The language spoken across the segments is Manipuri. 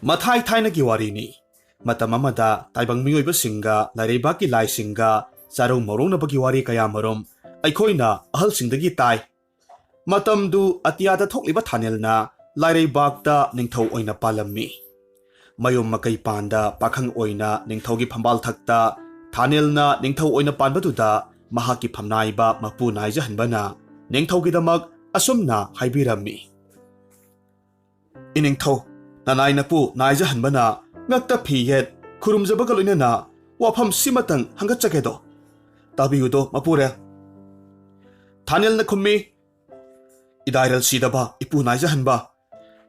ꯃꯊꯥꯏ ꯊꯥꯏꯅꯒꯤ ꯋꯥꯔꯤꯅꯤ ꯃꯇꯝ ꯑꯃꯗ ꯇꯥꯏꯕꯪ ꯃꯤꯑꯣꯏꯕꯁꯤꯡꯒ ꯂꯥꯏꯔꯩꯕꯥꯛꯀꯤ ꯂꯥꯏꯁꯤꯡꯒ ꯆꯥꯔꯧ ꯃꯧꯔꯧꯅꯕꯒꯤ ꯋꯥꯔꯤ ꯀꯌꯥꯃꯔꯨꯝ ꯑꯩꯈꯣꯏꯅ ꯑꯍꯜꯁꯤꯡꯗꯒꯤ ꯇꯥꯏ ꯃꯇꯝꯗꯨ ꯑꯇꯤꯌꯥꯗ ꯊꯣꯛꯂꯤꯕ ꯊꯥꯅꯦꯜꯅ ꯂꯥꯏꯔꯩꯕꯥꯛꯇ ꯅꯤꯡꯊꯧ ꯑꯣꯏꯅ ꯄꯥꯜꯂꯝꯃꯤ ꯃꯌꯨꯝ ꯃꯀꯩ ꯄꯥꯟꯗ ꯄꯥꯈꯪ ꯑꯣꯏꯅ ꯅꯤꯡꯊꯧꯒꯤ ꯐꯝꯕꯥꯜꯊꯛꯇ ꯊꯥꯅꯦꯜꯅ ꯅꯤꯡꯊꯧ ꯑꯣꯏꯅ ꯄꯥꯟꯕꯗꯨꯗ ꯃꯍꯥꯛꯀꯤ ꯐꯝꯅꯥꯏꯕ ꯃꯄꯨ ꯅꯥꯏꯖꯍꯟꯕꯅ ꯅꯤꯡꯊꯧꯒꯤꯗꯃꯛ ꯑꯁꯨꯝꯅ ꯍꯥꯏꯕꯤꯔꯝꯃꯤ ꯏꯅꯤꯡꯊꯧ ꯅꯅꯥꯏ ꯅꯄꯨ ꯅꯥꯏꯖꯍꯟꯕꯅ ꯉꯛꯇ ꯐꯤ ꯌꯦꯠ ꯈꯨꯔꯨꯝꯖꯕꯒ ꯂꯣꯏꯅꯅ ꯋꯥꯐꯝ ꯁꯤꯃꯇꯪ ꯍꯪꯒꯠꯆꯒꯦꯗꯣ ꯇꯥꯕꯤꯌꯨꯗꯣ ꯃꯄꯨꯔꯦꯜ ꯊꯥꯅꯦꯜꯅ ꯈꯨꯝꯃꯤ ꯏꯗꯥꯏꯔꯦꯜ ꯁꯤꯗꯕ ꯏꯄꯨ ꯅꯥꯏꯖꯍꯟꯕ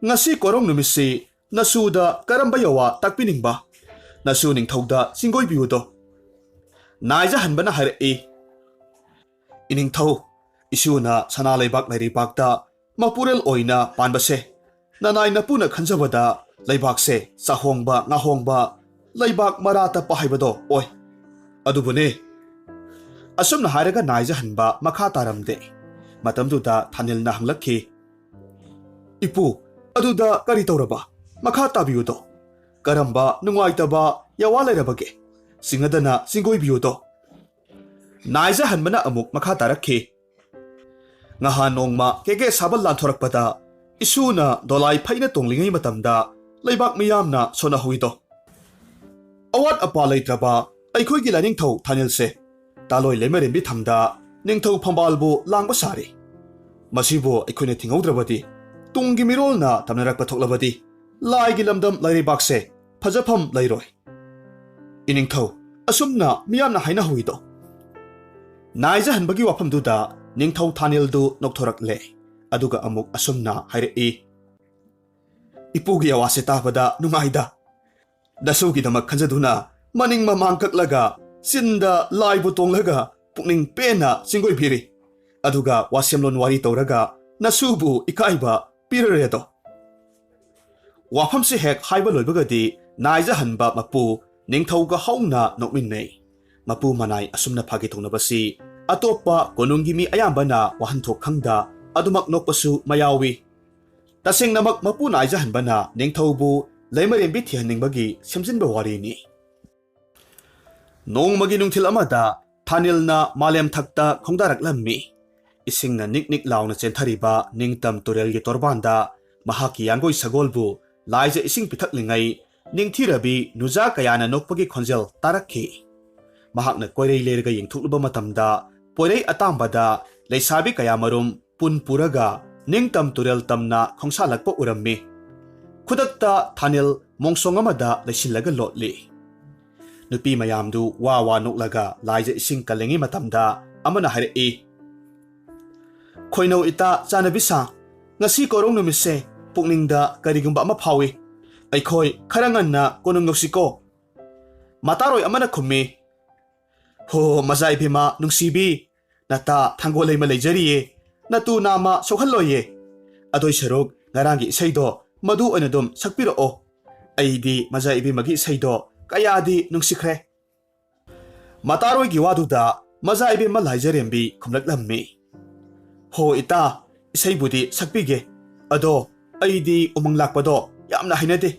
ꯉꯁꯤ ꯀꯣꯔꯧ ꯅꯨꯃꯤꯠꯁꯤ ꯅꯁꯨꯗ ꯀꯔꯝꯕ ꯌꯧꯋꯥ ꯇꯥꯛꯄꯤꯅꯤꯡꯕ ꯅꯁꯨ ꯅꯤꯡꯊꯧꯗ ꯆꯤꯡꯒꯣꯏꯕꯤꯌꯨꯗꯣ ꯅꯥꯏꯖꯍꯟꯕꯅ ꯍꯥꯏꯔꯛꯏ ꯏꯅꯤꯡꯊꯧ ꯏꯁꯨꯅ ꯁꯅꯥ ꯂꯩꯕꯥꯛ ꯂꯩꯔꯩꯕꯥꯛꯇ ꯃꯄꯨꯔꯦꯜ ꯑꯣꯏꯅ ꯄꯥꯟꯕꯁꯦ ꯅꯅꯥꯏ ꯅꯄꯨꯅ ꯈꯟꯖꯕꯗ ꯂꯩꯕꯥꯛꯁꯦ ꯆꯥꯍꯣꯡꯕ ꯉꯥꯍꯣꯡꯕ ꯂꯩꯕꯥꯛ ꯃꯔꯥ ꯇꯞꯄ ꯍꯥꯏꯕꯗꯣ ꯑꯣꯏ ꯑꯗꯨꯕꯨꯅꯦ ꯑꯁꯨꯝꯅ ꯍꯥꯏꯔꯒ ꯅꯥꯏꯖꯍꯟꯕ ꯃꯈꯥ ꯇꯥꯔꯝꯗꯦ ꯃꯇꯝꯗꯨꯗ ꯊꯥꯅꯦꯜꯅ ꯍꯪꯂꯛꯈꯤ ꯏꯄꯨ ꯑꯗꯨꯗ ꯀꯔꯤ ꯇꯧꯔꯕ ꯃꯈꯥ ꯇꯥꯕꯤꯌꯨꯗꯣ ꯀꯔꯝꯕ ꯅꯨꯡꯉꯥꯏꯇꯕ ꯌꯥꯋꯥ ꯂꯩꯔꯕꯒꯦ ꯁꯤꯡꯉꯗꯅ ꯆꯤꯡꯒꯣꯏꯕꯤꯌꯨꯗꯣ ꯅꯥꯏꯖꯍꯟꯕꯅ ꯑꯃꯨꯛ ꯃꯈꯥ ꯇꯥꯔꯛꯈꯤ ꯉꯍꯥꯟ ꯅꯣꯡꯃ ꯀꯦꯀꯦ ꯁꯥꯕ ꯂꯥꯟꯊꯣꯔꯛꯄꯗ ꯏꯁꯨꯅ ꯗꯣꯂꯥꯏ ꯐꯩꯅ ꯇꯣꯡꯂꯤꯉꯩ ꯃꯇꯝꯗ ꯂꯩꯕꯥꯛ ꯃꯤꯌꯥꯝꯅ ꯁꯣꯟꯅꯍꯧꯏꯗꯣ ꯑꯋꯥꯠ ꯑꯄꯥ ꯂꯩꯇ꯭ꯔꯕ ꯑꯩꯈꯣꯏꯒꯤ ꯂꯥꯏꯅꯤꯡꯊꯧ ꯊꯥꯅꯦꯜꯁꯦ ꯇꯥꯂꯣꯏ ꯂꯩꯃꯔꯦꯝꯕꯤ ꯊꯝꯗ ꯅꯤꯡꯊꯧ ꯐꯝꯕꯥꯜꯕꯨ ꯂꯥꯡꯕ ꯁꯥꯔꯤ ꯃꯁꯤꯕꯨ ꯑꯩꯈꯣꯏꯅ ꯊꯤꯡꯍꯧꯗ꯭ꯔꯕꯗꯤ ꯇꯨꯡꯒꯤ ꯃꯤꯔꯣꯜꯅ ꯇꯝꯅꯔꯛꯄ ꯊꯣꯛꯂꯕꯗꯤ ꯂꯥꯏꯒꯤ ꯂꯝꯗꯝ ꯂꯩꯔꯩꯕꯥꯛꯁꯦ ꯐꯖꯐꯝ ꯂꯩꯔꯣꯏ ꯏꯅꯤꯡꯊꯧ ꯑꯁꯨꯝꯅ ꯃꯤꯌꯥꯝꯅ ꯍꯥꯏꯅꯍꯧꯏꯗꯣ ꯅꯥꯏꯖꯍꯟꯕꯒꯤ ꯋꯥꯐꯝꯗꯨꯗ ꯅꯤꯡꯊꯧ ꯊꯥꯅꯦꯜꯗꯨ ꯅꯣꯛꯊꯣꯔꯛꯂꯦ ꯑꯗꯨꯒ ꯑꯃꯨꯛ ꯑꯁꯨꯝꯅ ꯍꯥꯏꯔꯛꯏ ꯏꯄꯨꯒꯤ ꯑꯋꯥꯁꯦ ꯇꯥꯕꯗ ꯅꯨꯡꯉꯥꯏꯗ ꯅꯁꯨꯒꯤꯗꯃꯛ ꯈꯟꯖꯗꯨꯅ ꯃꯅꯤꯡ ꯃꯃꯥꯡ ꯀꯛꯂꯒ ꯆꯤꯟꯗ ꯂꯥꯏꯕꯨ ꯇꯣꯡꯂꯒ ꯄꯨꯛꯅꯤꯡ ꯄꯦꯟꯅ ꯆꯤꯡꯒꯣꯏꯕꯤꯔꯤ ꯑꯗꯨꯒ ꯋꯥꯁꯦꯝꯂꯣꯟ ꯋꯥꯔꯤ ꯇꯧꯔꯒ ꯅꯁꯨꯕꯨ ꯏꯀꯥꯏꯕ ꯄꯤꯔꯔꯦꯗꯣ ꯋꯥꯐꯝꯁꯦ ꯍꯦꯛ ꯍꯥꯏꯕ ꯂꯣꯏꯕꯒꯗꯤ ꯅꯥꯏꯖꯍꯟꯕ ꯃꯄꯨ ꯅꯤꯡꯊꯧꯒ ꯍꯧꯅ ꯅꯣꯛꯃꯤꯟꯅꯩ ꯃꯄꯨ ꯃꯅꯥꯏ ꯑꯁꯨꯝꯅ ꯐꯥꯒꯤ ꯇꯧꯅꯕꯁꯤ ꯑꯇꯣꯞꯄ ꯀꯣꯅꯨꯡꯒꯤ ꯃꯤ ꯑꯌꯥꯝꯕꯅ ꯋꯥꯍꯟꯊꯣꯛ ꯈꯪꯗ ꯑꯗꯨꯃꯛ ꯅꯣꯛꯄꯁꯨ ꯃꯌꯥꯎꯏ ꯇꯁꯦꯡꯅꯃꯛ ꯃꯄꯨ ꯅꯥꯏꯖꯍꯟꯕꯅ ꯅꯤꯡꯊꯧꯕꯨ ꯂꯩꯃꯔꯦꯝꯕꯤ ꯊꯤꯍꯟꯅꯤꯡꯕꯒꯤ ꯁꯦꯝꯖꯤꯟꯕ ꯋꯥꯔꯤꯅꯤ ꯅꯣꯡꯃꯒꯤ ꯅꯨꯡꯊꯤꯜ ꯑꯃꯗ ꯊꯥꯅꯦꯜꯅ ꯃꯥꯂꯦꯝꯊꯛꯇ ꯈꯣꯡꯗꯥꯔꯛꯂꯝꯃꯤ ꯏꯁꯤꯡꯅ ꯅꯤꯛ ꯅꯤꯛ ꯂꯥꯎꯅ ꯆꯦꯟꯊꯔꯤꯕ ꯅꯤꯡꯇꯝ ꯇꯨꯔꯦꯜꯒꯤ ꯇꯣꯔꯕꯥꯟꯗ ꯃꯍꯥꯛꯀꯤ ꯌꯥꯡꯒꯣꯏ ꯁꯒꯣꯜꯕꯨ ꯂꯥꯏꯖ ꯏꯁꯤꯡ ꯄꯤꯊꯛꯂꯤꯉꯩ ꯅꯤꯡꯊꯤꯔꯕꯤ ꯅꯨꯖꯥ ꯀꯌꯥꯅ ꯅꯣꯛꯄꯒꯤ ꯈꯣꯟꯖꯦꯜ ꯇꯥꯔꯛꯈꯤ ꯃꯍꯥꯛꯅ ꯀꯣꯏꯔꯩ ꯂꯩꯔꯒ ꯌꯦꯡꯊꯣꯛꯂꯨꯕ ꯃꯇꯝꯗ ꯄꯣꯏꯔꯩ ꯑꯇꯥꯡꯕꯗ ꯂꯩꯁꯥꯕꯤ ꯀꯌꯥꯃꯔꯨꯝ ꯄꯨꯟ ꯄꯨꯔꯒ ꯅꯤꯡꯇꯝ ꯇꯨꯔꯦꯜ ꯇꯝꯅ ꯈꯣꯡꯁꯥꯜꯂꯛꯄ ꯎꯔꯝꯃꯤ ꯈꯨꯗꯛꯇ ꯊꯥꯅꯦꯜ ꯃꯣꯡꯁꯣꯡ ꯑꯃꯗ ꯂꯩꯁꯤꯜꯂꯒ ꯂꯣꯠꯂꯤ ꯅꯨꯄꯤ ꯃꯌꯥꯝꯗꯨ ꯋꯥ ꯋꯥ ꯅꯣꯛꯂꯒ ꯂꯥꯏꯖ ꯏꯁꯤꯡ ꯀꯜꯂꯤꯉꯩ ꯃꯇꯝꯗ ꯑꯃꯅ ꯍꯥꯏꯔꯛꯏ ꯈꯣꯏꯅꯧ ꯏꯇꯥ ꯆꯥꯅꯕꯤꯁꯥ ꯉꯁꯤ ꯀꯣꯔꯧ ꯅꯨꯃꯤꯠꯁꯦ ꯄꯨꯛꯅꯤꯡꯗ ꯀꯔꯤꯒꯨꯝꯕ ꯑꯃ ꯐꯥꯎꯏ ꯑꯩꯈꯣꯏ ꯈꯔ ꯉꯟꯅ ꯀꯣꯅꯨꯡ ꯌꯧꯁꯤꯀꯣ ꯃꯇꯥꯔꯣꯏ ꯑꯃꯅ ꯈꯨꯝꯃꯤ ꯍꯣ ꯃꯆꯥ ꯏꯕꯦꯝꯃ ꯅꯨꯡꯁꯤꯕꯤ ꯅꯇꯥ ꯊꯥꯡꯒꯣꯜ ꯂꯩꯃ ꯂꯩꯖꯔꯤꯌꯦ ꯅꯇꯨ ꯅꯥꯝꯃ ꯁꯣꯛꯍꯜꯂꯣꯏꯌꯦ ꯑꯗꯣꯏ ꯁꯔꯨꯛ ꯉꯔꯥꯡꯒꯤ ꯏꯁꯩꯗꯣ ꯃꯗꯨ ꯑꯣꯏꯅ ꯑꯗꯨꯝ ꯁꯛꯄꯤꯔꯛꯑꯣ ꯑꯩꯗꯤ ꯃꯆꯥ ꯏꯕꯦꯝꯃꯒꯤ ꯏꯁꯩꯗꯣ ꯀꯌꯥꯗꯤ ꯅꯨꯡꯁꯤꯈ꯭ꯔꯦ ꯃꯇꯥꯔꯣꯏꯒꯤ ꯋꯥꯗꯨꯗ ꯃꯆꯥ ꯏꯕꯦꯝꯃ ꯂꯥꯏꯖꯔꯦꯝꯕꯤ ꯈꯨꯝꯂꯛꯂꯝꯃꯤ ꯍꯣ ꯏꯇꯥ ꯏꯁꯩꯕꯨꯗꯤ ꯁꯛꯄꯤꯒꯦ ꯑꯗꯣ ꯑꯩꯗꯤ ꯎꯃꯪ ꯂꯥꯛꯄꯗꯣ ꯌꯥꯝꯅ ꯍꯩꯅꯗꯦ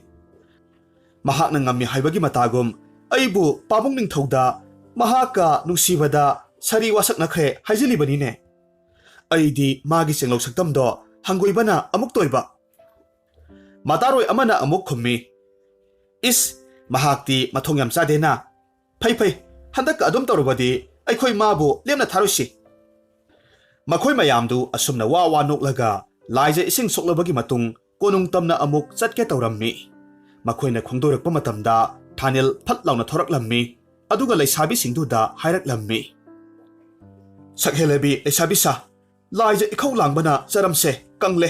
ꯃꯍꯥꯛꯅ ꯉꯝꯃꯤ ꯍꯥꯏꯕꯒꯤ ꯃꯇꯥꯒꯨꯝ ꯑꯩꯕꯨ ꯄꯥꯕꯨꯡ ꯅꯤꯡꯊꯧꯗ ꯃꯍꯥꯛꯀ ꯅꯨꯡꯁꯤꯕꯗ ꯁꯔꯤ ꯋꯥꯁꯛꯅꯈ꯭ꯔꯦ ꯍꯥꯏꯖꯤꯜꯂꯤꯕꯅꯤꯅꯦ ꯑꯩꯗꯤ ꯃꯥꯒꯤ ꯆꯦꯡꯂꯧ ꯁꯛꯇꯝꯗꯣ ꯍꯪꯒꯣꯏꯕꯅ ꯑꯃꯨꯛ ꯇꯣꯏꯕ ꯃꯇꯥꯔꯣꯏ ꯑꯃꯅ ꯑꯃꯨꯛ ꯈꯨꯝꯃꯤ ꯏꯁ ꯃꯍꯥꯛꯇꯤ ꯃꯊꯣꯡ ꯌꯥꯝ ꯆꯥꯗꯦꯅ ꯐꯩ ꯐꯩ ꯍꯟꯗꯛꯀ ꯑꯗꯨꯝ ꯇꯧꯔꯕꯗꯤ ꯑꯩꯈꯣꯏ ꯃꯥꯕꯨ ꯂꯦꯝꯅ ꯊꯥꯔꯣꯏꯁꯤ ꯃꯈꯣꯏ ꯃꯌꯥꯝꯗꯨ ꯑꯁꯨꯝꯅ ꯋꯥ ꯋꯥ ꯅꯣꯛꯂꯒ ꯂꯥꯏꯖ ꯏꯁꯤꯡ ꯁꯣꯛꯂꯕꯒꯤ ꯃꯇꯨꯡ ꯀꯣꯅꯨꯡ ꯇꯝꯅ ꯑꯃꯨꯛ ꯆꯠꯀꯦ ꯇꯧꯔꯝꯃꯤ ꯃꯈꯣꯏꯅ ꯈꯣꯡꯗꯣꯔꯛꯄ ꯃꯇꯝꯗ ꯊꯥꯅꯦꯜ ꯐꯠ ꯂꯥꯎꯅ ꯊꯣꯔꯛꯂꯝꯃꯤ ꯑꯗꯨꯒ ꯂꯩꯁꯥꯕꯤꯁꯤꯡꯗꯨꯗ ꯍꯥꯏꯔꯛꯂꯝꯃꯤ ꯁꯛꯍꯦꯜꯂꯕꯤ ꯂꯩꯁꯥꯕꯤꯁꯥ ꯂꯥꯏꯖ ꯏꯈꯧ ꯂꯥꯡꯕꯅ ꯆꯔꯝꯁꯦ ꯀꯪꯂꯦ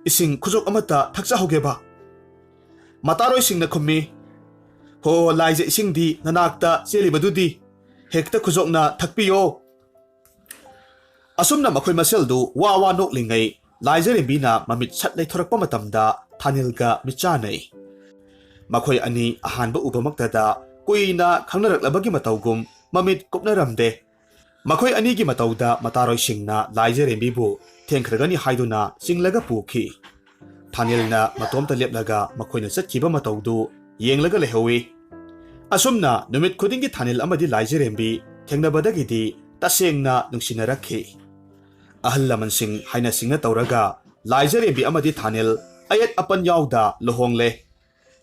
ꯏꯁꯤꯡ ꯈꯨꯖꯣꯛ ꯑꯃꯠꯇ ꯊꯛꯆꯍꯧꯒꯦꯕ ꯃꯇꯥꯔꯣꯏꯁꯤꯡꯅ ꯈꯨꯝꯃꯤ ꯍꯣ ꯂꯥꯏꯖ ꯏꯁꯤꯡꯗꯤ ꯅꯅꯥꯛꯇ ꯆꯦꯜꯂꯤꯕꯗꯨꯗꯤ ꯍꯦꯛꯇ ꯈꯨꯖꯣꯛꯅ ꯊꯛꯄꯤꯌꯣ ꯑꯁꯨꯝꯅ ꯃꯈꯣꯏ ꯃꯁꯦꯜꯗꯨ ꯋꯥ ꯋꯥ ꯅꯣꯛꯂꯤꯉꯩ ꯂꯥꯏꯖꯔꯦꯝꯕꯤꯅ ꯃꯃꯤꯠ ꯁꯠ ꯂꯩꯊꯣꯔꯛꯄ ꯃꯇꯝꯗ ꯊꯥꯅꯦꯜꯒ ꯃꯤꯠꯆꯥꯅꯩ ꯃꯈꯣꯏ ꯑꯅꯤ ꯑꯍꯥꯟꯕ ꯎꯕꯃꯛꯇꯗ ꯀꯨꯏꯅ ꯈꯪꯅꯔꯛꯂꯕꯒꯤ ꯃꯇꯧꯒꯨꯝ ꯃꯃꯤꯠ ꯀꯨꯞꯅꯔꯝꯗꯦ ꯃꯈꯣꯏ ꯑꯅꯤꯒꯤ ꯃꯇꯧꯗ ꯃꯇꯥꯔꯣꯏꯁꯤꯡꯅ ꯂꯥꯏꯖꯔꯦꯝꯕꯤꯕꯨ ꯊꯦꯡꯈ꯭ꯔꯒꯅꯤ ꯍꯥꯏꯗꯨꯅ ꯆꯤꯡꯂꯒ ꯄꯨꯈꯤ Thanilna matomta lepnaga makhoina chatkiba mataudu yenglaga lehowi. Asumna numit khudingi Thanil amadi Laijarembi thengnabadagidi tasengna nungsinnarakhi. Ahal lamansing haina singna tauraga Laijarembi amadi Thanil ayat apan yawda luhongle.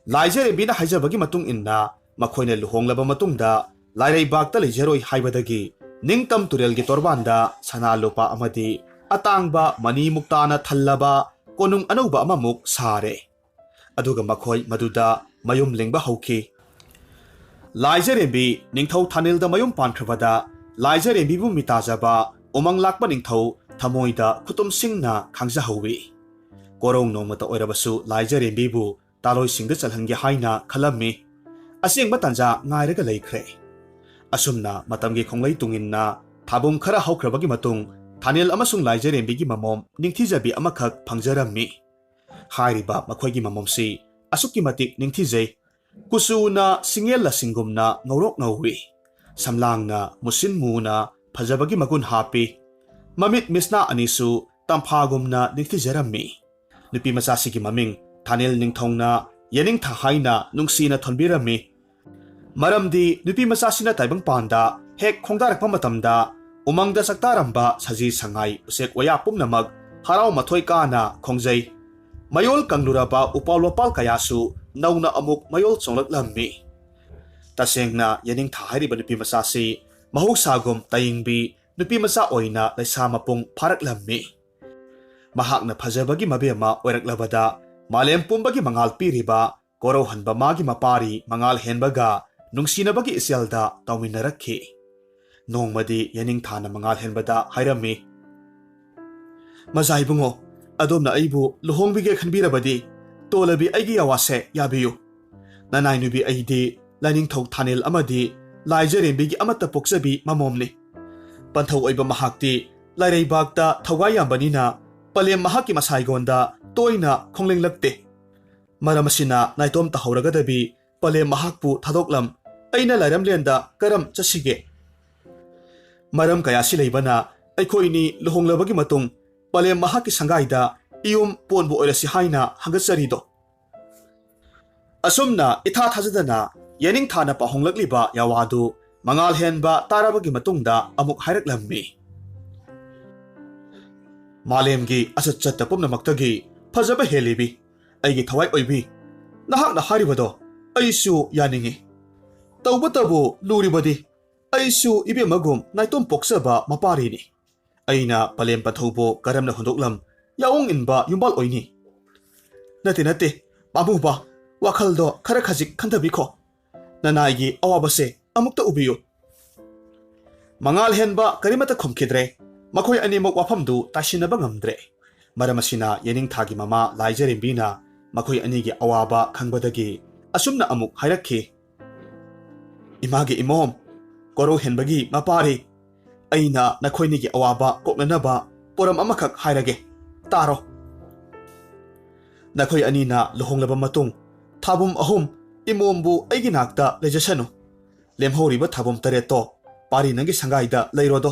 Laijarembi na haijabagi matung inna makhoina luhonglaba matungda Lairaibakta leijaroi haibadagi ningtam turelgi torbanda sana lupa amadi atangba mani muktana thallaba konung anauba amamuk sare. Aduga makhoi maduda mayum lingba hauki. Laijarembi ningthau Thanilda mayum pankrabada Laijarembi bu mitajaba umang lakpa ningthau thamoida khutum singna khangjahawi. Korong nongmata oirabasu Laijarembi bu taloi singda chalhange haina khalammi. Aseng batanja ngairaga leikhre. Asumna matamgi khonglai tunginna thabum khara haukrabagi matung Thanil amasung Laijarembi gi mamom ningthijabi amakhak phangjarammi. Hairiba makhoigi mamomsi asukki matik ningthijai. Kusuna singela singumna ngawrok ngawwi. Samlangna musin muna phajabagi magun hapi. Mamit misna anisu tamphagumna ningthijarammi. Nupi masasigi maming Thanil ningthongna Yeningtha haina nungsina thonbirammi. Maramdi nupi masasina taibang panda hek khongdarakpa matamda umangda saktaramba saji sangai usek waya pumnamag harau mathoi kana khongjai. Mayol kangluraba upawlopal kayasu nauna amuk mayol chonglaklammi. Tasengna Yeningtha hairiba nupi masasi mahusagum tayingbi nupi masa oina laisa mapung pharaklammi. Mahakna phajabagi mabema oiraklabada Malem pumbagi mangal piriba koro hanba magi mapari mangal henbaga nungsinabagi isyalda tawminarakhi. Nongmadi Yeningthana mangal henbada hairammi. Mazaibungo adomna aibu luhongbige khanbirabadi tolabi aigi yawase yabiyu. Nanainubi aidi Laningthau Thanil amadi Laijarembigi amata poksabi mamomni. Panthau oiba mahakti Lairaibakta thawayambanina palem mahaki masaigonda toina khonglenglakte. Maramasina naitom tahawragadabi palem mahakpu thadoklam aina lairamlenda karam chasige. Maram kayasi leibana aikhoini luhonglabagi matung palem mahaki sangaida iyum ponbu oirasi haina hangatsarido. Asumna itha thajadana Yeningthana pahonglakliba yawadu mangal henba tarabagi matungda amuk hairaklammi. Malemgi asatchatta pumnamaktagi phajaba helibi aigi thawai oibi nahakna haribado aisu yaningi. Tawbatabu luribadi aisu ibemagum naitom poksaba maparini. Aina palem pathaubo karamna hundoklam yaung inba yumbal oini. Nate pamuba wakhaldo khara khajik khandabikho. Nanaigi awabase amukta ubiyo. Mangal henba karimata khomkhidre makhoi animok wafamdu tashinaba ngamdre. Maramasina Yeningthagi mama Laijarembina makhoi anigi awaba khangbadagi asumna amuk hairakhi. Imagi imom koro henbagi mapari aina nakhoinigi awaba koknanaba poram amakhak hairage taro. Nakhoi anina luhonglaba matung thabum ahum imombu aigi nakta lejasanu. Lemhoriba thabum tareto pari nangi sangaida leirodo.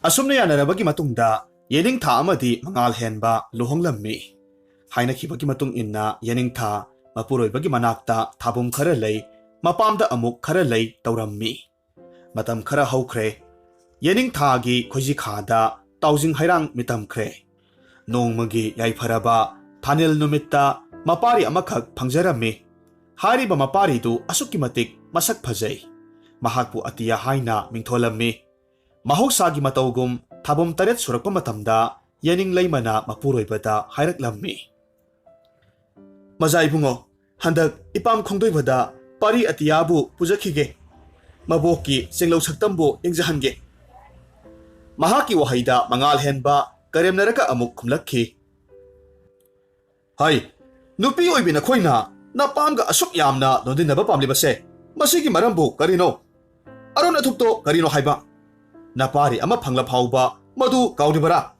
Asumna yanarabagi matungda Yeningtha amadi mangal henba luhonglammi. Hainakhibagi matung inna Yeningtha mapuroibagi manakta thabum khara lei mapamda amuk khara lei taurammi. Matam khara haukhre Yeningthagi khoji khada taujing hairang mitamkhre. Nongmagi yaipharaba Thanil numitta mapari amakhak phangjarammi. Hariba mapari du asukki matik masak phajai. Mahakpu atiya haina mingtholammi. Mahoksagi mataugum thabum taret surakpa matamda Yening leimana mapuroibada hairaklammi. Mazaibungo handak ipam khongdoibada pari atiyabu pujakhige. Maboki senglau saktambu yengjahange. Mahaki wahaida mangal henba karemnaraka amuk khumlakhi. Hai nupi oibina khoina napamga asuk yamna londinaba pamlibase masigi marambu karino aron athukto karino haiba napari ama phangla phauba madu kauribara.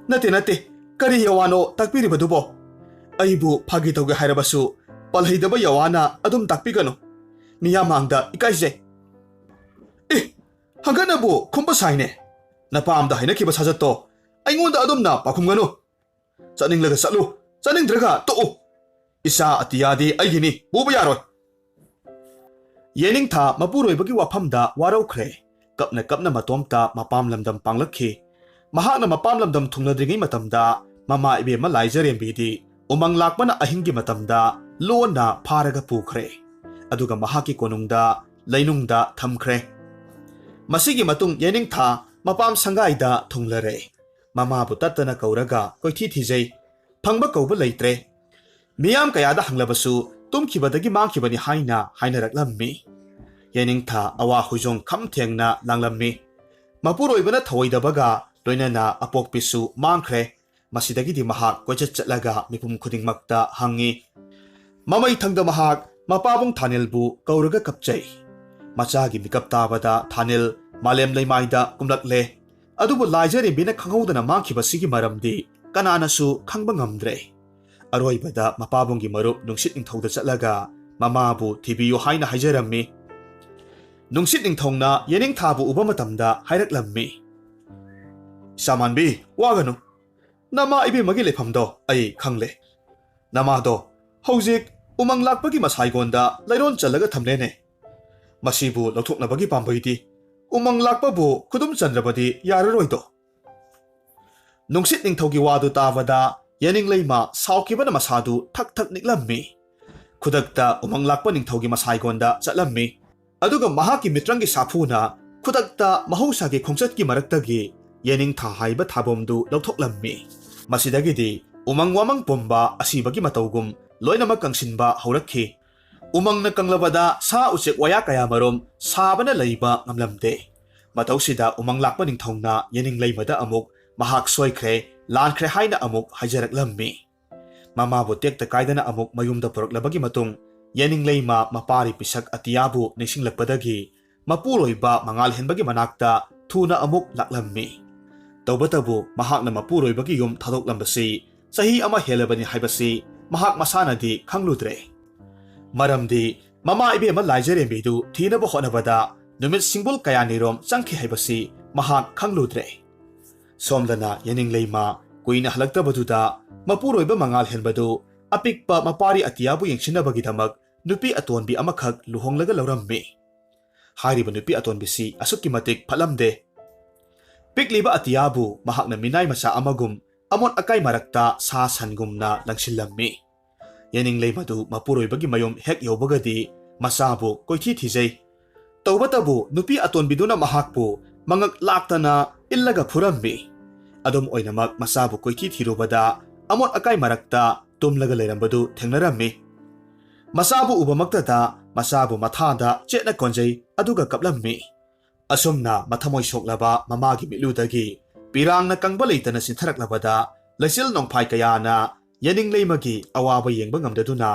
Nate kari yawano takpiribadubo aibu phagi tawge hairabasu palhaidaba yawana adum takpigano miyamangda ikaise. Hanganabu khumba saine napamda hainakiba sajatto aingonda adumna pakhumganu ꯆꯠꯅꯤꯡꯂꯒ ꯆꯠꯂꯨ, ꯆꯠꯅꯤꯡꯗ꯭ꯔꯒ ꯇꯣꯛꯎ. ꯏꯆꯥ ꯑꯇꯤꯌꯥꯗꯤ ꯑꯩꯒꯤꯅꯤ, ꯄꯨꯕ ꯌꯥꯔꯣꯏ. ꯌꯦꯅꯤꯡꯊꯥ ꯃꯄꯨꯔꯣꯏꯕꯒꯤ ꯋꯥꯐꯝꯗ ꯋꯥꯔꯧꯈ꯭ꯔꯦ. ꯀꯞꯅ ꯀꯞꯅ ꯃꯇꯣꯝꯇ ꯃꯄꯥꯝ ꯂꯝꯗꯝ ꯄꯥꯡꯂꯛꯈꯤ. ꯃꯍꯥꯛꯅ ꯃꯄꯥꯝ ꯂꯝꯗꯝ ꯊꯨꯡꯂꯗ꯭ꯔꯤꯉꯩ ꯃꯇꯝꯗ ꯃꯃꯥ ꯏꯕꯦꯝꯃ ꯂꯥꯏꯖꯔꯦꯝꯕꯤꯗꯤ ꯎꯃꯪ ꯂꯥꯛꯄꯅ ꯑꯍꯤꯡꯒꯤ ꯃꯇꯝꯗ ꯂꯣꯟꯅ ꯐꯥꯔꯒ ꯄꯨꯈ꯭ꯔꯦ. ꯑꯗꯨꯒ ꯃꯍꯥꯛꯀꯤ ꯀꯣꯅꯨꯡꯗ ꯂꯩꯅꯨꯡꯗ ꯊꯝꯈ꯭ꯔꯦ. ꯃꯁꯤꯒꯤ ꯃꯇꯨꯡ ꯌꯦꯅꯤꯡꯊꯥ ꯃꯄꯥꯝ ꯁꯪꯒꯥꯏꯗ ꯊꯨꯡꯂꯔꯦ. ꯃꯃꯥꯕꯨ ꯇꯠꯇꯅ ꯀꯧꯔꯒ ꯀꯣꯏꯊꯤ ꯊꯤꯖꯩ. ꯐꯪꯕ ꯀꯧꯕ ꯂꯩꯇ꯭ꯔꯦ. ꯃꯤꯌꯥꯝ ꯀꯌꯥꯗ ꯍꯪꯂꯕꯁꯨ ꯇꯨꯝꯈꯤꯕꯗꯒꯤ ꯃꯥꯡꯈꯤꯕꯅꯤ ꯍꯥꯏꯅ ꯍꯥꯏꯅꯔꯛꯂꯝꯃꯤ. ꯌꯦꯅꯤꯡꯊꯥ ꯑꯋꯥ ꯍꯨꯏꯖꯣꯡ ꯈꯝ ꯊꯦꯡꯅ ꯂꯥꯡꯂꯝꯃꯤ. ꯃꯄꯨꯔꯣꯏꯕꯅ ꯊꯧꯑꯣꯏꯗꯕꯒ ꯂꯣꯏꯅꯅ ꯑꯄꯣꯛꯄꯤꯁꯨ ꯃꯥꯡꯈ꯭ꯔꯦ. ꯃꯁꯤꯗꯒꯤꯗꯤ ꯃꯍꯥꯛ ꯀꯣꯏꯆꯠ ꯆꯠꯂꯒ ꯃꯤꯄꯨꯝ ꯈꯨꯗꯤꯡꯃꯛꯇ ꯍꯪꯉꯤ. ꯃꯃꯩ ꯊꯪꯗ ꯃꯍꯥꯛ ꯃꯄꯥꯕꯨꯡ ꯊꯥꯅꯤꯜꯕꯨ ꯀꯧꯔꯒ ꯀꯞꯆꯩ. ꯃꯆꯥꯒꯤ ꯃꯤꯀꯞ ꯇꯥꯕꯗ ꯊꯥꯅꯤꯜ ꯃꯥꯂꯦꯝ ꯂꯩꯃꯥꯏꯗ ꯀꯨꯝꯂꯛꯂꯦ. ꯑꯗꯨꯕꯨ ꯂꯥꯏꯖꯔꯦꯝꯕꯤꯅ ꯈꯪꯍꯧꯗꯅ ꯃꯥꯡꯈꯤꯕꯁꯤꯒꯤ ꯃꯔꯝꯗꯤ ꯀꯅꯥꯅꯁꯨ ꯈꯪꯕ ꯉꯝꯗ꯭ꯔꯦ. ꯑꯔꯣꯏꯕꯗ ꯃꯄꯥꯕꯨꯡꯒꯤ ꯃꯔꯨꯞ ꯅꯨꯡꯁꯤꯠ ꯅꯤꯡꯊꯧꯗ ꯆꯠꯂꯒ ꯃꯃꯥꯕꯨ ꯊꯤꯕꯤꯌꯨ ꯍꯥꯏꯅ ꯍꯥꯏꯖꯔꯝꯃꯤ. ꯅꯨꯡꯁꯤꯠ ꯅꯤꯡꯊꯧꯅ ꯌꯦꯅꯤꯡꯊꯥꯕꯨ ꯎꯕ ꯃꯇꯝꯗ ꯍꯥꯏꯔꯛꯂꯝꯃꯤ. ꯏꯆꯥꯃꯥꯟꯕꯤ, ꯋꯥꯒꯅꯨ. ꯅꯃꯥ ꯏꯕꯦꯝꯃꯒꯤ ꯂꯩꯐꯝꯗꯣ ꯑꯩ ꯈꯪꯂꯦ. ꯅꯃꯥꯗꯣ ꯍꯧꯖꯤꯛ ꯎꯃꯪ ꯂꯥꯛꯄꯒꯤ ꯃꯁꯥꯏꯒꯣꯟꯗ ꯂꯩꯔꯣꯟ ꯆꯜꯂꯒ ꯊꯝꯂꯦꯅꯦ. ꯃꯁꯤꯕꯨ ꯂꯧꯊꯣꯛꯅꯕꯒꯤ ꯄꯥꯝꯕꯩꯗꯤ ꯎꯃꯪ ꯂꯥꯛꯄꯕꯨ ꯈꯨꯗꯨꯝ ꯆꯟꯗ꯭ꯔꯕꯗꯤ ꯌꯥꯔꯔꯣꯏꯗꯣ. ꯅꯨꯡꯁꯤꯠ ꯅꯤꯡꯊꯧꯒꯤ ꯋꯥꯗꯨ ꯇꯥꯕꯗ ꯌꯦꯅꯤꯡꯂꯩꯃ ꯁꯥꯎꯈꯤꯕꯅ ꯃꯁꯥꯗꯨ ꯊꯛ ꯊꯛ ꯅꯤꯛꯂꯝꯃꯤ. ꯈꯨꯗꯛꯇ ꯎꯃꯪ ꯂꯥꯛꯄ ꯅꯤꯡꯊꯧꯒꯤ ꯃꯁꯥꯏꯒꯣꯟꯗ ꯆꯠꯂꯝꯃꯤ. ꯑꯗꯨꯒ ꯃꯍꯥꯛꯀꯤ ꯃꯤꯇ꯭ꯔꯪꯒꯤ ꯁꯥꯐꯨꯅ ꯈꯨꯗꯛꯇ ꯃꯍꯧꯁꯥꯒꯤ ꯈꯣꯡꯆꯠꯀꯤ ꯃꯔꯛꯇꯒꯤ ꯌꯦꯅꯤꯡꯊꯥ ꯍꯥꯏꯕ ꯊꯥꯕꯣꯝꯗꯨ ꯂꯧꯊꯣꯛꯂꯝꯃꯤ. ꯃꯁꯤꯗꯒꯤꯗꯤ ꯎꯃꯪ ꯋꯥꯃꯪ ꯄꯨꯝꯕ ꯑꯁꯤꯕꯒꯤ ꯃꯇꯧꯒꯨꯝ ꯂꯣꯏꯅꯃꯛ ꯀꯪꯁꯤꯟꯕ ꯍꯧꯔꯛꯈꯤ. ꯎꯃꯪꯅ ꯀꯪꯂꯕꯗ ꯁꯥ ꯎꯆꯦꯛ ꯋꯥꯌꯥ ꯀꯌꯥꯃꯔꯨꯝ ꯁꯥꯕꯅ ꯂꯩꯕ ꯉꯝꯂꯝꯗꯦ. ꯃꯇꯧꯁꯤꯗ ꯎꯃꯪ ꯂꯥꯛꯄ ꯅꯤꯡꯊꯧꯅ ꯌꯦꯅꯤꯡꯂꯩꯃꯗ ꯑꯃꯨꯛ ꯃꯍꯥꯛ ꯁꯣꯏꯈ꯭ꯔꯦ, ꯂꯥꯟꯈ꯭ꯔꯦ ꯍꯥꯏꯅ ꯑꯃꯨꯛ ꯍꯥꯏꯖꯔꯛꯂꯝꯃꯤ. ꯃꯃꯥꯕꯨ ꯇꯦꯛꯇ ꯀꯥꯏꯗꯅ ꯑꯃꯨꯛ ꯃꯌꯨꯝꯗ ꯄꯨꯔꯛꯂꯕꯒꯤ ꯃꯇꯨꯡ ꯌꯦꯅꯤꯡꯂꯩꯃ ꯃꯄꯥꯔꯤ ꯄꯤꯁꯛ ꯑꯇꯤꯌꯥꯕꯨ ꯅꯤꯡꯁꯤꯡꯂꯛꯄꯗꯒꯤ ꯃꯄꯨꯔꯣꯏꯕ ꯃꯉꯥꯜꯍꯦꯟꯕꯒꯤ ꯃꯅꯥꯛꯇ ꯊꯨꯅ ꯑꯃꯨꯛ ꯂꯥꯛꯂꯝꯃꯤ. ꯇꯧꯕꯇꯕꯨ ꯃꯍꯥꯛꯅ ꯃꯄꯨꯔꯣꯏꯕꯒꯤ ꯌꯨꯝ ꯊꯥꯗꯣꯛꯂꯝꯕꯁꯤ ꯆꯍꯤ ꯑꯃ ꯍꯦꯜꯂꯕꯅꯤ ꯍꯥꯏꯕꯁꯤ ꯃꯍꯥꯛ ꯃꯁꯥꯅꯗꯤ ꯈꯪꯂꯨꯗ꯭ꯔꯦ. ꯃꯔꯝꯗꯤ ꯃꯃꯥ ꯏꯕꯦꯝꯃ ꯂꯥꯏꯖꯔꯦꯝꯕꯤꯗꯨ ꯊꯤꯅꯕ ꯍꯣꯠꯅꯕꯗ ꯅꯨꯃꯤꯠ ꯁꯤꯡꯕꯨꯜ ꯀꯌꯥꯅꯤꯔꯣꯝ ꯆꯪꯈꯤ ꯍꯥꯏꯕꯁꯤ ꯃꯍꯥꯛ ꯈꯪꯂꯨꯗ꯭ꯔꯦ. ꯁꯣꯝꯗꯅ ꯌꯦꯅꯤꯡꯂꯩꯃ ꯀꯨꯏꯅ ꯍꯜꯂꯛꯇꯕꯗꯨꯗ ꯃꯄꯨꯔꯣꯏꯕ ꯃꯉꯥꯜꯍꯦꯟꯕꯗꯨ ꯑꯄꯤꯛꯄ ꯃꯄꯥꯔꯤ ꯑꯇꯤꯌꯥꯕꯨ ꯌꯦꯡꯁꯤꯟꯅꯕꯒꯤꯗꯃꯛ ꯅꯨꯄꯤ ꯑꯇꯣꯟꯕꯤ ꯑꯃꯈꯛ ꯂꯨꯍꯣꯡꯂꯒ ꯂꯧꯔꯝꯃꯤ. ꯍꯥꯏꯔꯤꯕ ꯅꯨꯄꯤ ꯑꯇꯣꯟꯕꯤꯁꯤ ꯑꯁꯨꯛꯀꯤ ꯃꯇꯤꯛ ꯐꯠꯂꯝꯗꯦ. ꯄꯤꯛꯂꯤꯕ ꯑꯇꯤꯌꯥꯕꯨ ꯃꯍꯥꯛꯅ ꯃꯤꯅꯥꯏ ꯃꯆꯥ ꯑꯃꯒꯨꯝ ꯑꯃꯣꯠ ꯑꯀꯥꯏ ꯃꯔꯛꯇ ꯁꯥ ꯁꯟꯒꯨꯝꯅ ꯂꯪꯁꯤꯜꯂꯝꯃꯤ. ꯌꯦꯅꯤꯡꯂꯩꯃꯗꯨ ꯃꯄꯨꯔꯣꯏꯕꯒꯤ ꯃꯌꯨꯝ ꯍꯦꯛ ꯌꯧꯕꯒꯗꯤ ꯃꯆꯥꯕꯨ ꯀꯣꯏꯊꯤ ꯊꯤꯖꯩ. ꯇꯧꯕꯇꯕꯨ ꯅꯨꯄꯤ ꯑꯇꯣꯟꯕꯤꯗꯨꯅ ꯃꯍꯥꯛꯄꯨ ꯃꯉꯛ ꯂꯥꯛꯇꯅ ꯏꯜꯂꯒ ꯐꯨꯔꯝꯃꯤ. ꯑꯗꯨꯝ ꯑꯣꯏꯅꯃꯛ ꯃꯆꯥꯕꯨ ꯀꯣꯏꯊꯤ ꯊꯤꯔꯨꯕꯗ ꯑꯃꯣꯠ ꯑꯀꯥꯏ ꯃꯔꯛꯇ ꯇꯨꯝꯂꯒ ꯂꯩꯔꯝꯕꯗꯨ ꯊꯦꯡꯅꯔꯝꯃꯤ. ꯃꯆꯥꯕꯨ ꯎꯕꯃꯛꯇꯗ ꯃꯆꯥꯕꯨ ꯃꯊꯥꯗ ꯆꯦꯠꯅ ꯀꯣꯟꯖꯩ ꯑꯗꯨꯒ ꯀꯞꯂꯝꯃꯤ. ꯑꯁꯨꯝꯅ ꯃꯊꯃꯣꯏ ꯁꯣꯛꯂꯕ ꯃꯃꯥꯒꯤ ꯃꯤꯠꯂꯨꯗꯒꯤ ꯄꯤꯔꯥꯡꯅ ꯀꯪꯕ ꯂꯩꯇꯅ ꯆꯤꯟꯊꯔꯛꯂꯕꯗ ꯂꯩꯆꯤꯜ ꯅꯣꯡꯐꯥꯏ ꯀꯌꯥꯅ ꯌꯦꯅꯤꯡꯂꯩꯃꯒꯤ ꯑꯋꯥꯕ ꯌꯦꯡꯕ ꯉꯝꯗꯗꯨꯅ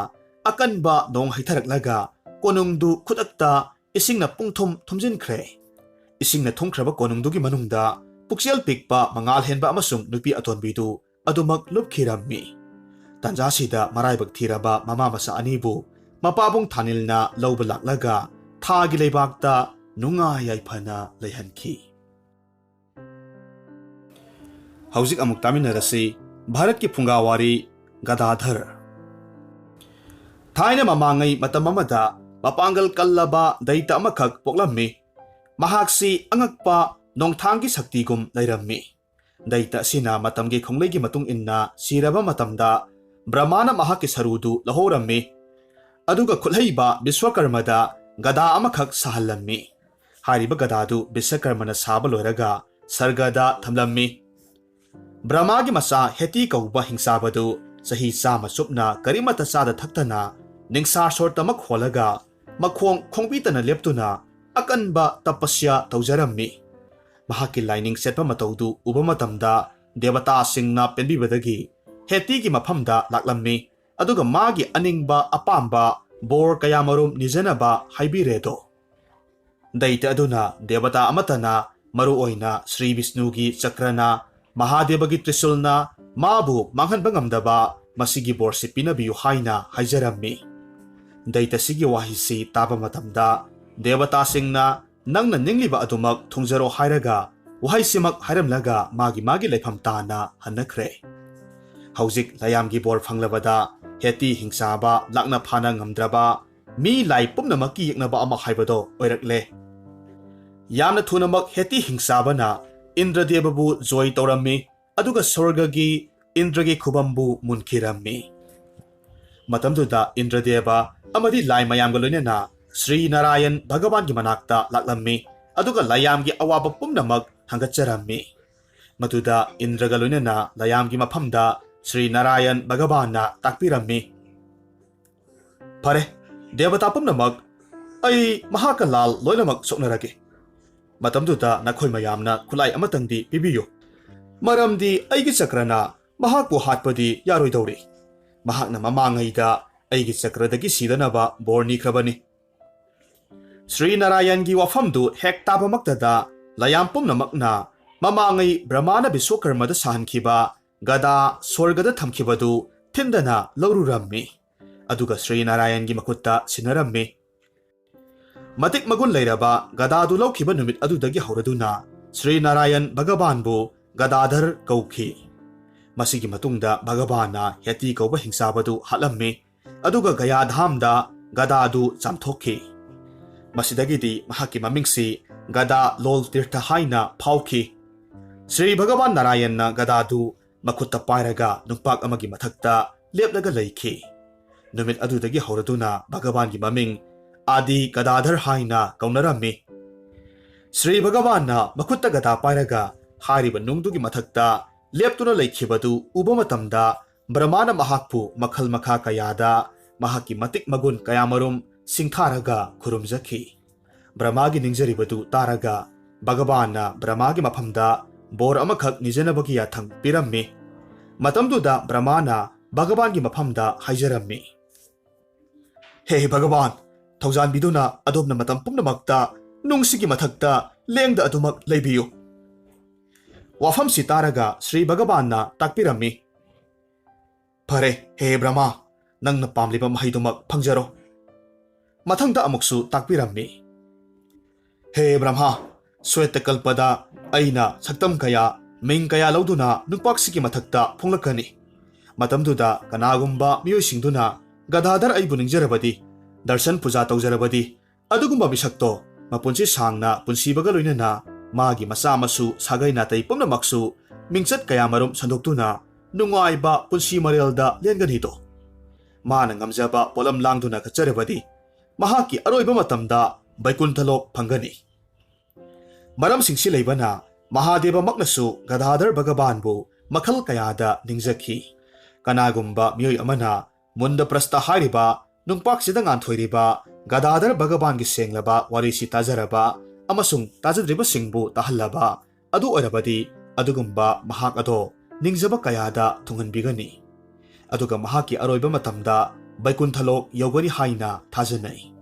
ꯑꯀꯟꯕ ꯅꯣꯡ ꯍꯩꯊꯔꯛꯂꯒ ꯀꯣꯅꯨꯡꯗꯨ ꯈꯨꯗꯛꯇ ꯏꯁꯤꯡꯅ ꯄꯨꯡꯊꯨꯝ ꯊꯨꯝꯖꯤꯟꯈ꯭ꯔꯦ. ꯏꯁꯤꯡꯅ ꯊꯨꯝꯈ꯭ꯔꯕ ꯀꯣꯅꯨꯡꯗꯨꯒꯤ ꯃꯅꯨꯡꯗ ꯄꯨꯛꯆꯦꯜ ꯄꯤꯛꯄ ꯃꯉꯥꯜꯍꯦꯟꯕ ꯑꯃꯁꯨꯡ ꯅꯨꯄꯤ ꯑꯇꯣꯟꯕꯤꯗꯨ ꯑꯗꯨꯃꯛ ꯂꯨꯞꯈꯤꯔꯝꯃꯤ. ꯇꯥꯟꯖꯥꯁꯤꯗ ꯃꯔꯥꯏꯕꯛ ꯊꯤꯔꯕ ꯃꯃꯥ ꯃꯆꯥ ꯑꯅꯤꯕꯨ ꯃꯄꯥꯕꯨꯡ ꯊꯥꯅꯤꯜꯅ ꯂꯧꯕ ꯂꯥꯛꯂꯒ ꯊꯥꯒꯤ ꯂꯩꯕꯥꯛꯇ ꯅꯨꯡꯉꯥꯏ ꯌꯥꯏꯐꯅ ꯂꯩꯍꯟꯈꯤ. ꯍꯧꯖꯤꯛ ꯑꯃꯨꯛ ꯇꯥꯃꯤꯟꯅꯔꯁꯤ ꯚꯥꯔꯠꯀꯤ ꯐꯨꯡꯒꯥꯋꯥꯔꯤ ꯒꯗꯥꯙꯔ. ꯊꯥꯏꯅ ꯃꯃꯥꯡꯉꯩ ꯃꯇꯝ ꯑꯃꯗ ꯃꯄꯥꯡꯒꯜ ꯀꯜꯂꯕ ꯗꯩꯇ ꯑꯃꯈꯛ ꯄꯣꯛꯂꯝꯃꯤ. ꯃꯍꯥꯛꯁꯤ ꯑꯉꯛꯄ ꯅꯣꯡꯊꯥꯡꯒꯤ ꯁꯛꯇꯤꯒꯨꯝ ꯂꯩꯔꯝꯃꯤ. ꯗꯩꯇ ꯑꯁꯤꯅ ꯃꯇꯝꯒꯤ ꯈꯣꯡꯂꯩꯒꯤ ꯃꯇꯨꯡ ꯏꯟꯅ ꯁꯤꯔꯕ ꯃꯇꯝꯗ ꯕ꯭ꯔꯍ꯭ꯃꯥꯅ ꯃꯍꯥꯛꯀꯤ ꯁꯔꯨꯗꯨ ꯂꯧꯍꯧꯔꯝꯃꯤ. ꯑꯗꯨꯒ ꯈꯨꯠꯍꯩꯕ ꯕꯤꯁ꯭ꯋꯀꯔꯃꯗ ꯒꯗꯥ ꯑꯃꯈꯛ ꯁꯥꯍꯜꯂꯝꯃꯤ. ꯍꯥꯏꯔꯤꯕ ꯒꯗꯥꯗꯨ ꯕꯤꯁ꯭ꯋꯀꯔꯃꯅ ꯁꯥꯕ ꯂꯣꯏꯔꯒ ꯁꯔꯒꯗ ꯊꯝꯂꯝꯃꯤ. ꯕ꯭ꯔꯍ꯭ꯃꯥꯒꯤ ꯃꯆꯥ ꯍꯦꯇꯤ ꯀꯧꯕ ꯍꯤꯡꯆꯥꯕꯗꯨ ꯆꯍꯤ 100 ꯆꯨꯞꯅ ꯀꯔꯤꯃꯠꯇ ꯆꯥꯗ ꯊꯛꯇꯅ ꯅꯤꯡꯁꯥꯁꯣꯔꯇꯃꯛ ꯍꯣꯜꯂꯒ ꯃꯈꯣꯡ ꯈꯣꯡꯕꯤꯇꯅ ꯂꯦꯞꯇꯨꯅ ꯑꯀꯟꯕ ꯇꯄꯁ꯭ꯌ ꯇꯧꯖꯔꯝꯃꯤ. ꯃꯍꯥꯛꯀꯤ ꯂꯥꯏꯅꯤꯡ ꯆꯠꯄ ꯃꯇꯧꯗꯨ ꯎꯕ ꯃꯇꯝꯗ ꯗꯦꯕꯇꯥꯁꯤꯡꯅ ꯄꯦꯟꯕꯤꯕꯗꯒꯤ ꯍꯦꯇꯤꯒꯤ ꯃꯐꯝꯗ ꯂꯥꯛꯂꯝꯃꯤ. ꯑꯗꯨꯒ ꯃꯥꯒꯤ ꯑꯅꯤꯡꯕ ꯑꯄꯥꯝꯕ ꯕꯣꯔ ꯀꯌꯥꯃꯔꯨꯝ ꯅꯤꯖꯅꯕ ꯍꯥꯏꯕꯤꯔꯦꯗꯣ. ꯗꯩꯇ ꯑꯗꯨꯅ ꯗꯦꯕꯇꯥ ꯑꯃꯠꯇꯅ ꯃꯔꯨꯑꯣꯏꯅ శ్రీ ꯕꯤꯁ꯭ꯅꯨꯒꯤ ꯆꯀ꯭ꯔꯅ ꯃꯍꯥꯗꯦꯕꯒꯤ ꯇ꯭ꯔꯤꯁꯨꯜꯅ ꯃꯥꯕꯨ ꯃꯥꯡꯍꯟꯕ ꯉꯝꯗꯕ ꯃꯁꯤꯒꯤ ꯕꯣꯔꯁꯤ ꯄꯤꯅꯕꯤꯌꯨ ꯍꯥꯏꯅ ꯍꯥꯏꯖꯔꯝꯃꯤ. ꯗꯩꯇꯁꯤꯒꯤ ꯋꯥꯍꯩꯁꯤ ꯇꯥꯕ ꯃꯇꯝꯗ ꯗꯦꯕꯇꯥꯁꯤꯡꯅ ꯅꯪꯅ ꯅꯤꯡꯂꯤꯕ ꯑꯗꯨꯃꯛ ꯊꯨꯡꯖꯔꯣ ꯍꯥꯏꯔꯒ ꯋꯥꯍꯩꯁꯤꯃꯛ ꯍꯥꯏꯔꯝꯂꯒ ꯃꯥꯒꯤ ꯂꯩꯐꯝ ꯇꯥꯅ ꯍꯟꯅꯈ꯭ꯔꯦ. ꯍꯧꯖꯤꯛ ꯂꯌꯥꯝꯒꯤ ꯕꯣꯔ ꯐꯪꯂꯕꯗ ꯍꯦꯇꯤ ꯍꯤꯡꯁꯥꯕ ꯂꯥꯛꯅ ꯐꯥꯅ ꯉꯝꯗ꯭ꯔꯕ ꯃꯤ ꯂꯥꯏ ꯄꯨꯝꯅꯃꯛꯀꯤ ꯌꯦꯛꯅꯕ ꯑꯃ ꯍꯥꯏꯕꯗꯣ ꯑꯣꯏꯔꯛꯂꯦ꯫ ꯌꯥꯝꯅ ꯊꯨꯅꯃꯛ ꯍꯦꯇꯤ ꯍꯤꯡꯁꯥꯕꯅ ꯏꯟꯗ꯭ꯔꯗꯦꯕꯕꯨ ꯖꯣꯏ ꯇꯧꯔꯝꯃꯤ ꯑꯗꯨꯒ ꯁ꯭ꯋꯔꯒꯒꯤ ꯏꯟꯗ꯭ꯔꯒꯤ ꯈꯨꯕꯝꯕꯨ ꯃꯨꯟꯈꯤꯔꯝꯃꯤ꯫ ꯃꯇꯝꯗꯨꯗ ꯏꯟꯗ꯭ꯔꯗꯦꯕ ꯑꯃꯗꯤ ꯂꯥꯏ ꯃꯌꯥꯝꯒ ꯂꯣꯏꯅꯅ ꯁ꯭ꯔꯤ ꯅꯥꯔꯥꯌꯟ ꯚꯒꯕꯥꯟꯒꯤ ꯃꯅꯥꯛꯇ ꯂꯥꯛꯂꯝꯃꯤ ꯑꯗꯨꯒ ꯂꯌꯥꯝꯒꯤ ꯑꯋꯥꯕ ꯄꯨꯝꯅꯃꯛ ꯍꯪꯒꯠꯆꯔꯝꯃꯤ꯫ ꯃꯗꯨꯗ ꯏꯟꯗ꯭ꯔꯒ ꯂꯣꯏꯅꯅ ꯂꯌꯥꯝꯒꯤ ꯃꯐꯝꯗ ꯁ꯭ꯔꯤ ꯅꯥꯔꯥꯌꯟ ꯚꯒꯕꯥꯟꯅ ꯇꯥꯛꯄꯤꯔꯝꯃꯤ꯫ ꯐꯔꯦ, ꯗꯦꯕꯇꯥ ꯄꯨꯝꯅꯃꯛ, ꯑꯩ ꯃꯍꯥꯛꯀ ꯂꯥꯜ ꯂꯣꯏꯅꯃꯛ ꯁꯣꯛꯅꯔꯒꯦ꯫ ꯃꯇꯝꯗꯨꯗ ꯅꯈꯣꯏ ꯃꯌꯥꯝꯅ ꯈꯨꯠꯂꯥꯏ ꯑꯃꯇꯪꯗꯤ ꯄꯤꯕꯤꯌꯨ, ꯃꯔꯝꯗꯤ ꯑꯩꯒꯤ ꯆꯀ꯭ꯔꯅ ꯃꯍꯥꯛꯄꯨ ꯍꯥꯠꯄꯗꯤ ꯌꯥꯔꯣꯏꯗꯧꯔꯤ꯫ ꯃꯍꯥꯛꯅ ꯃꯃꯥꯡꯉꯩꯗ ꯑꯩꯒꯤ ꯆꯀ꯭ꯔꯗꯒꯤ ꯁꯤꯗꯅꯕ ꯕꯣꯔ ꯅꯤꯈ꯭ꯔꯕꯅꯤ꯫ ꯁ꯭ꯔꯤ ꯅꯥꯔꯥꯌꯟꯒꯤ ꯋꯥꯐꯝꯗꯨ ꯍꯦꯛ ꯇꯥꯕꯃꯛꯇꯗ ꯂꯌꯥꯝ ꯄꯨꯝꯅꯃꯛꯅ ꯃꯃꯥꯡꯉꯩ ꯕ꯭ꯔꯍ꯭ꯃꯥꯅ ꯕꯤꯁ꯭ꯋꯀꯔꯃꯗ ꯁꯥꯍꯟꯈꯤꯕ ꯒꯗꯥ ꯁ꯭ꯋꯔꯒꯗ ꯊꯝꯈꯤꯕꯗꯨ ꯊꯤꯟꯗꯅ ꯂꯧꯔꯨꯔꯝꯃꯤ ꯑꯗꯨꯒ ꯁ꯭ꯔꯤ ꯅꯥꯔꯥꯌꯟꯒꯤ ꯃꯈꯨꯠꯇ ꯁꯤꯟꯅꯔꯝꯃꯤ꯫ ꯃꯇꯤꯛ ꯃꯒꯨꯟ ꯂꯩꯔꯕ ꯒꯗꯥꯗꯨ ꯂꯧꯈꯤꯕ ꯅꯨꯃꯤꯠ ꯑꯗꯨꯗꯒꯤ ꯍꯧꯔꯗꯨꯅ ꯁ꯭ꯔꯤ ꯅꯥꯔꯥꯌꯟ ꯚꯒꯕꯥꯟꯕꯨ ꯒꯗꯥꯙꯔ ꯀꯧꯈꯤ꯫ ꯃꯁꯤꯒꯤ ꯃꯇꯨꯡꯗ ꯚꯒꯕꯥꯟꯅ ꯍꯦꯇꯤ ꯀꯧꯕ ꯍꯤꯡꯁꯥꯕꯗꯨ ꯍꯥꯠꯂꯝꯃꯤ ꯑꯗꯨꯒ ꯒꯌꯥꯙꯥꯝꯗ ꯒꯗꯥꯗꯨ ꯆꯥꯝꯊꯣꯛꯈꯤ꯫ ꯃꯁꯤꯗꯒꯤꯗꯤ ꯃꯍꯥꯛꯀꯤ ꯃꯃꯤꯡꯁꯤ ꯒꯗꯥ ꯂꯣꯜ ꯇꯤꯔꯊ ꯍꯥꯏꯅ ꯐꯥꯎꯈꯤ꯫ ꯁ꯭ꯔꯤ ꯚꯒꯕꯥꯟ ꯅꯥꯔꯥꯌꯟꯅ ꯒꯗꯥꯗꯨ ꯃꯈꯨꯠꯇ ꯄꯥꯏꯔꯒ ꯅꯨꯡꯄꯥꯛ ꯑꯃꯒꯤ ꯃꯊꯛꯇ ꯂꯦꯞꯂꯒ ꯂꯩꯈꯤ꯫ ꯅꯨꯃꯤꯠ ꯑꯗꯨꯗꯒꯤ ꯍꯧꯔꯗꯨꯅ ꯚꯒꯕꯥꯟꯒꯤ ꯃꯃꯤꯡ ꯑꯥꯗꯤ ꯒꯗꯥꯙꯔ ꯍꯥꯏꯅ ꯀꯧꯅꯔꯝꯃꯤ꯫ ꯁ꯭ꯔꯤ ꯚꯒꯕꯥꯟꯅ ꯃꯈꯨꯠꯇ ꯒꯗꯥ ꯄꯥꯏꯔꯒ ꯍꯥꯏꯔꯤꯕ ꯅꯨꯡꯗꯨꯒꯤ ꯃꯊꯛꯇ ꯂꯦꯞꯇꯨꯅ ꯂꯩꯈꯤꯕꯗꯨ ꯎꯕ ꯃꯇꯝꯗ ꯕ꯭ꯔꯍ꯭ꯃꯥꯅ ꯃꯍꯥꯛꯄꯨ ꯃꯈꯜ ꯃꯈꯥ ꯀꯌꯥꯗ ꯃꯍꯥꯛꯀꯤ ꯃꯇꯤꯛ ꯃꯒꯨꯟ ꯀꯌꯥꯃꯔꯨꯝ ꯁꯤꯡꯊꯥꯔꯒ ꯈꯨꯔꯨꯝꯖꯈꯤ꯫ ꯕ꯭ꯔꯍ꯭ꯃꯥꯒꯤ ꯅꯤꯡꯖꯔꯤꯕꯗꯨ ꯇꯥꯔꯒ ꯚꯒꯕꯥꯟꯅ ꯕ꯭ꯔꯍ꯭ꯃꯥꯒꯤ ꯃꯐꯝꯗ ꯕꯣꯔ ꯑꯃꯈꯛ ꯅꯤꯖꯅꯕꯒꯤ ꯌꯥꯊꯪ ꯄꯤꯔꯝꯃꯤ꯫ ꯃꯇꯝꯗꯨꯗ ꯕ꯭ꯔꯍ꯭ꯃꯥꯅ ꯚꯒꯕꯥꯟꯒꯤ ꯃꯐꯝꯗ ꯍꯥꯏꯖꯔꯝꯃꯤ, ꯍꯦ ꯚꯒꯕꯥꯟ, ꯊꯧꯖꯥꯟꯕꯤꯗꯨꯅ ꯑꯗꯣꯝꯅ ꯃꯇꯝ ꯄꯨꯝꯅꯃꯛꯇ ꯅꯨꯡꯁꯤꯒꯤ ꯃꯊꯛꯇ ꯂꯦꯡꯗ ꯑꯗꯨꯃꯛ ꯂꯩꯕꯤꯌꯨ꯫ ꯋꯥꯐꯝꯁꯤ ꯇꯥꯔꯒ ꯁ꯭ꯔꯤ ꯚꯒꯕꯥꯟꯅ ꯇꯥꯛꯄꯤꯔꯝꯃꯤ, ꯐꯔꯦ ꯍꯦ ꯕ꯭ꯔꯍ꯭ꯃꯥ, ꯅꯪꯅ ꯄꯥꯝꯂꯤꯕ ꯃꯍꯩꯗꯨꯃꯛ ꯐꯪꯖꯔꯣ꯫ ꯃꯊꯪꯗ ꯑꯃꯨꯛꯁꯨ ꯇꯥꯛꯄꯤꯔꯝꯃꯤ, ꯍꯦ ꯕ꯭ꯔꯍ꯭ꯃꯥ, ꯁ꯭ꯋꯦꯇꯀꯜꯄꯗ ꯑꯩꯅ ꯁꯛꯇꯝ ꯀꯌꯥ ꯃꯤꯡꯀꯌꯥ ꯂꯧꯗꯨꯅ ꯅꯨꯡꯄꯥꯛꯁꯤꯒꯤ ꯃꯊꯛꯇ ꯐꯣꯡꯂꯛꯀꯅꯤ꯫ ꯃꯇꯝꯗꯨꯗ ꯀꯅꯥꯒꯨꯝꯕ ꯃꯤꯑꯣꯏꯁꯤꯡꯗꯨꯅ ꯒꯗꯥꯙꯔ ꯑꯩꯕꯨ ꯅꯤꯡꯖꯔꯕꯗꯤ, ꯗꯔꯁꯟ ꯄꯨꯖꯥ ꯇꯧꯖꯔꯕꯗꯤ, ꯑꯗꯨꯒꯨꯝꯕ ꯃꯤꯁꯛꯇꯣ ꯃꯄꯨꯟꯁꯤ ꯁꯥꯡꯅ ꯄꯨꯟꯁꯤꯕꯒ ꯂꯣꯏꯅꯅ ꯃꯥꯒꯤ ꯃꯆꯥ ꯃꯁꯨ ꯁꯥꯒꯩ ꯅꯥꯇꯩ ꯄꯨꯝꯅꯃꯛꯁꯨ ꯃꯤꯡꯆꯠ ꯀꯌꯥꯃꯔꯨꯝ ꯁꯟꯗꯣꯛꯇꯨꯅ ꯅꯨꯡꯉꯥꯏꯕ ꯄꯨꯟꯁꯤ ꯃꯔꯦꯜꯗ ꯂꯦꯟꯒꯅꯤꯗꯣ꯫ ꯃꯥꯅ ꯉꯝꯖꯕ ꯄꯣꯠꯂꯝ ꯂꯥꯡꯗꯨꯅ ꯀꯠꯆꯔꯕꯗꯤ ꯃꯍꯥꯛꯀꯤ ꯑꯔꯣꯏꯕ ꯃꯇꯝꯗ ꯕꯩꯀꯨꯟꯊꯂꯣꯛ ꯐꯪꯒꯅꯤ꯫ ꯃꯔꯝꯁꯤꯡꯁꯤ ꯂꯩꯕꯅ ꯃꯍꯥꯗꯦꯕꯃꯛꯅꯁꯨ ꯒꯗꯥꯙꯔ ꯚꯒꯕꯥꯟꯕꯨ ꯃꯈꯜ ꯀꯌꯥꯗ ꯅꯤꯡꯖꯈꯤ꯫ ꯀꯅꯥꯒꯨꯝꯕ ꯃꯤꯑꯣꯏ ꯑꯃꯅ ꯃꯨꯟꯗꯄ꯭ꯔꯁꯊ ꯍꯥꯏꯔꯤꯕ ꯅꯨꯡꯄꯥꯛꯁꯤꯗ ꯉꯥꯟꯊꯣꯏꯔꯤꯕ ꯒꯗꯥꯙꯔ ꯚꯒꯕꯥꯟꯒꯤ ꯁꯦꯡꯂꯕ ꯋꯥꯔꯤꯁꯤ ꯇꯥꯖꯔꯕ ꯑꯃꯁꯨꯡ ꯇꯥꯖꯗ꯭ꯔꯤꯕꯁꯤꯡꯕꯨ ꯇꯥꯍꯜꯂꯕ ꯑꯗꯨ ꯑꯣꯏꯔꯕꯗꯤ ꯑꯗꯨꯒꯨꯝꯕ ꯃꯍꯥꯛ ꯑꯗꯣ ꯅꯤꯡꯖꯕ ꯀꯌꯥꯗ ꯊꯨꯡꯍꯟꯕꯤꯒꯅꯤ ꯑꯗꯨꯒ ꯃꯍꯥꯛꯀꯤ ꯑꯔꯣꯏꯕ ꯃꯇꯝꯗ ꯕꯩꯀꯨꯟꯊꯂꯣꯛ ꯌꯧꯒꯅꯤ ꯍꯥꯏꯅ ꯊꯥꯖꯅꯩ꯫